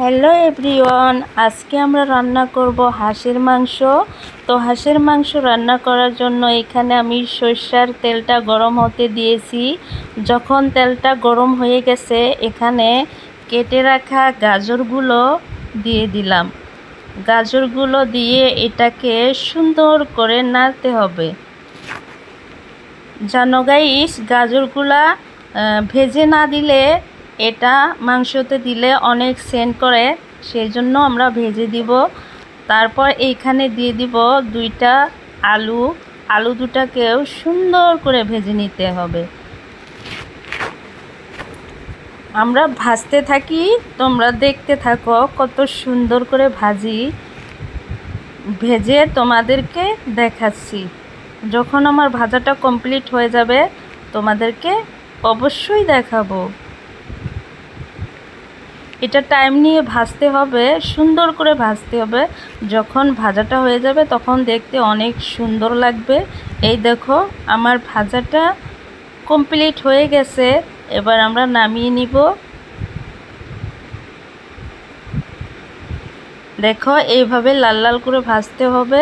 Hello everyone, আজকে আমরা রান্না করব হাঁসের মাংস। তো হাঁসের মাংস রান্না করার জন্য এখানে আমি সরষের তেলটা গরম হতে দিয়েছি। যখন তেলটা গরম হয়ে গেছে, এখানে কেটে রাখা গাজরগুলো দিয়ে দিলাম। গাজরগুলো দিয়ে এটাকে সুন্দর করে নাড়তে হবে। জানো গাইস, গাজরগুলা ভেজে না দিলে এটা মাংসতে দিলে অনেক সেন্ট করে, সেই জন্য আমরা ভেজে দিব। তারপর এইখানে দিয়ে দিব দুইটা আলু দুটাকেও সুন্দর করে ভেজে নিতে হবে। আমরা ভাজতে থাকি, তোমরা দেখতে থাকো কত সুন্দর করে ভেজে তোমাদেরকে দেখাচ্ছি। যখন আমার ভাজাটা কমপ্লিট হয়ে যাবে তোমাদেরকে অবশ্যই দেখাবো। এটা টাইম নিয়ে ভাজতে হবে, সুন্দর করে ভাজতে হবে। যখন ভাজাটা হয়ে যাবে তখন দেখতে অনেক সুন্দর লাগবে। এই দেখো আমার ভাজাটা কমপ্লিট হয়ে গেছে, এবার আমরা নামিয়ে নিব। দেখো এইভাবে লাল লাল করে ভাজতে হবে।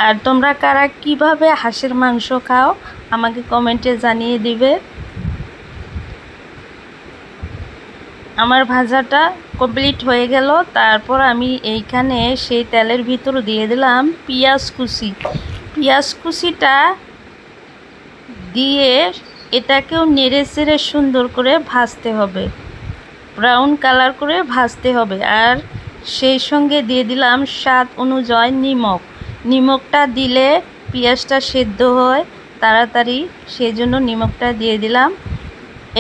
আর তোমরা কারা কিভাবে হাঁসের মাংস খাও আমাকে কমেন্টে জানিয়ে দিবে। আমার ভাজাটা কমপ্লিট হয়ে গেল। তারপর আমি এইখানে সেই তেলের ভিতর দিয়ে দিলাম পেঁয়াজ কুচিটা দিয়ে এটাকেও নেড়ে চেড়ে সুন্দর করে ভাজতে হবে, ব্রাউন কালার করে ভাজতে হবে। আর সেই সঙ্গে দিয়ে দিলাম স্বাদ অনুযায়ী নিমকটা দিলে পেঁয়াজটা সেদ্ধ হয় তাড়াতাড়ি, সেই জন্য নিমকটা দিয়ে দিলাম।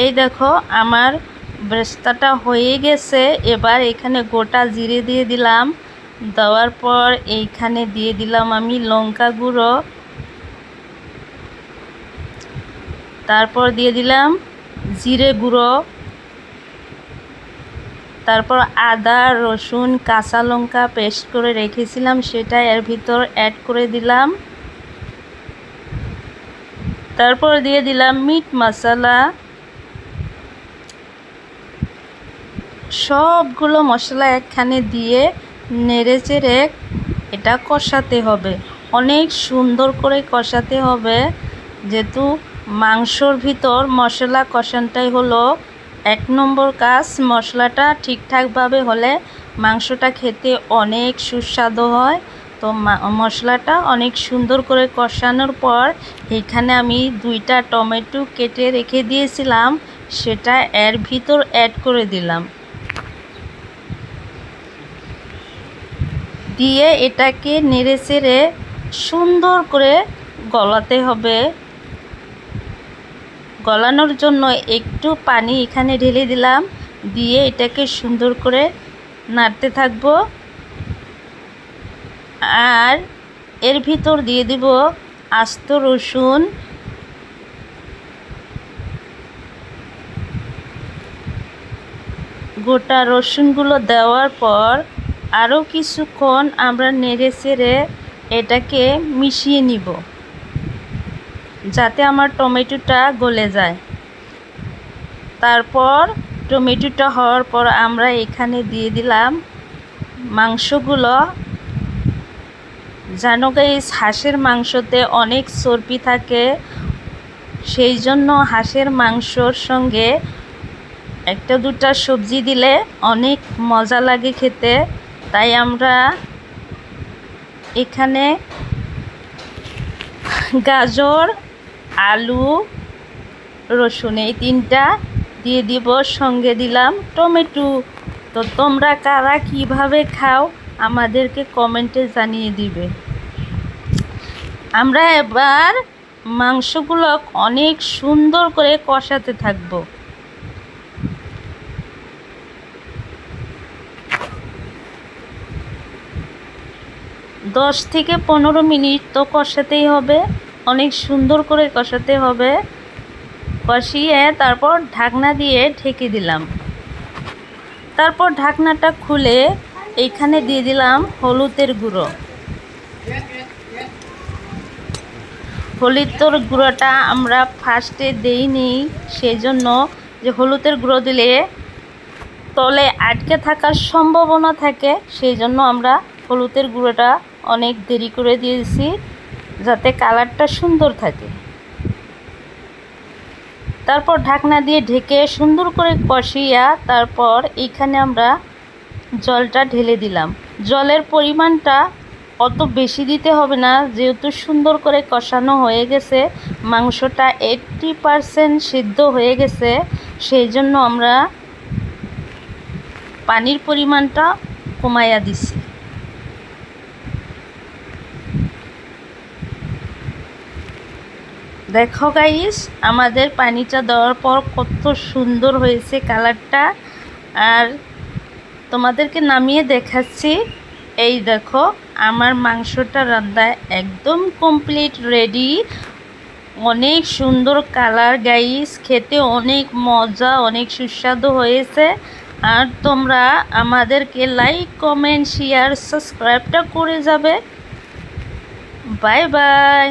এই দেখো আমার ব্রেস্তাটা হয়ে গেছে। এবার এখানে গোটা জিরে দিয়ে দিলাম। দেওয়ার পর এইখানে দিয়ে দিলাম আমি লঙ্কা গুঁড়ো, তারপর দিয়ে দিলাম জিরে গুঁড়ো, তারপর আদা রসুন কাঁচা লঙ্কা পেস্ট করে রেখেছিলাম সেটা এর ভিতর অ্যাড করে দিলাম। তারপর দিয়ে দিলাম মিট মশলা। সবগুলো মশলা একখানে দিয়ে নেড়ে চেড়ে এটা কষাতে হবে, অনেক সুন্দর করে কষাতে হবে। যেহেতু মাংসর ভিতর মশলা কষানোটাই হলো 1 নম্বর কাজ। মশলাটা ঠিকঠাকভাবে হলে মাংসটা খেতে অনেক সুস্বাদু হয়। তো মশলাটা অনেক সুন্দর করে কষানোর পর এখানে আমি 2টা টমেটো কেটে রেখে দিয়েছিলাম সেটা এর ভিতর অ্যাড করে দিলাম। দিয়ে এটাকে নেড়ে চেড়ে সুন্দর করে গলাতে হবে। গলানোর জন্য একটু পানি এখানে ঢেলে দিলাম, দিয়ে এটাকে সুন্দর করে নাড়তে থাকব। আর এর ভিতর দিয়ে দিব আস্ত রসুন, গোটা রসুনগুলো দেওয়ার পর আরও কিছুক্ষণ আমরা নেড়ে চেড়ে এটাকে মিশিয়ে নিব যাতে আমার টমেটোটা গলে যায়। তারপর টমেটোটা হওয়ার পর আমরা এখানে দিয়ে দিলাম মাংসগুলো। জানো গাইস, হাঁসের মাংসতে অনেক চর্বি থাকে, সেই জন্য হাঁসের মাংসর সঙ্গে 1-2টা সবজি দিলে অনেক মজা লাগে খেতে। তাই আমরা এখানে গাজর আলু রসুন এই 3টা দিয়ে দিব, সঙ্গে দিলাম টমেটো। তো তোমরা কারা কিভাবে খাও আমাদেরকে কমেন্টে জানিয়ে দিবে। আমরা এবার মাংসগুলো অনেক সুন্দর করে কষাতে থাকবো। দশ থেকে 15 মিনিট তো কষাতেই হবে, অনেক সুন্দর করে কষাতে হবে। কষিয়ে তারপর ঢাকনা দিয়ে ঢেকে দিলাম। তারপর ঢাকনাটা খুলে এইখানে দিয়ে দিলাম হলুদের গুঁড়ো। হলুদের গুঁড়োটা আমরা ফার্স্টে দেইনি, সেই জন্য যে হলুদের গুঁড়ো দিলে তলে আটকে থাকার সম্ভাবনা থাকে, সেই জন্য আমরা হলুদের গুঁড়োটা অনেক দেরি করে দিয়েছি যাতে কালারটা সুন্দর থাকে। তারপর ঢাকনা দিয়ে ঢেকে সুন্দর করে কষিয়া তারপর এইখানে আমরা জলটা ঢেলে দিলাম। জলের পরিমাণটা অত বেশি দিতে হবে না, যেহেতু সুন্দর করে কষানো হয়ে গেছে, মাংসটা 80% সিদ্ধ হয়ে গেছে, সেই জন্য আমরা পানির পরিমাণটা কমাইয়া দিছি। দেখো গাইস, আমাদের পানিটা দেওয়ার পর কত সুন্দর হয়েছে কালারটা। আর তোমাদেরকে নামিয়ে দেখাচ্ছি। এই দেখো, আমার মাংসটা রান্না একদম কমপ্লিট রেডি। অনেক সুন্দর কালার গাইস, খেতে অনেক মজা, অনেক সুস্বাদু হয়েছে। আর তোমরা আমাদেরকে লাইক, কমেন্ট, শেয়ার, সাবস্ক্রাইবটা করে যাবে। Bye bye.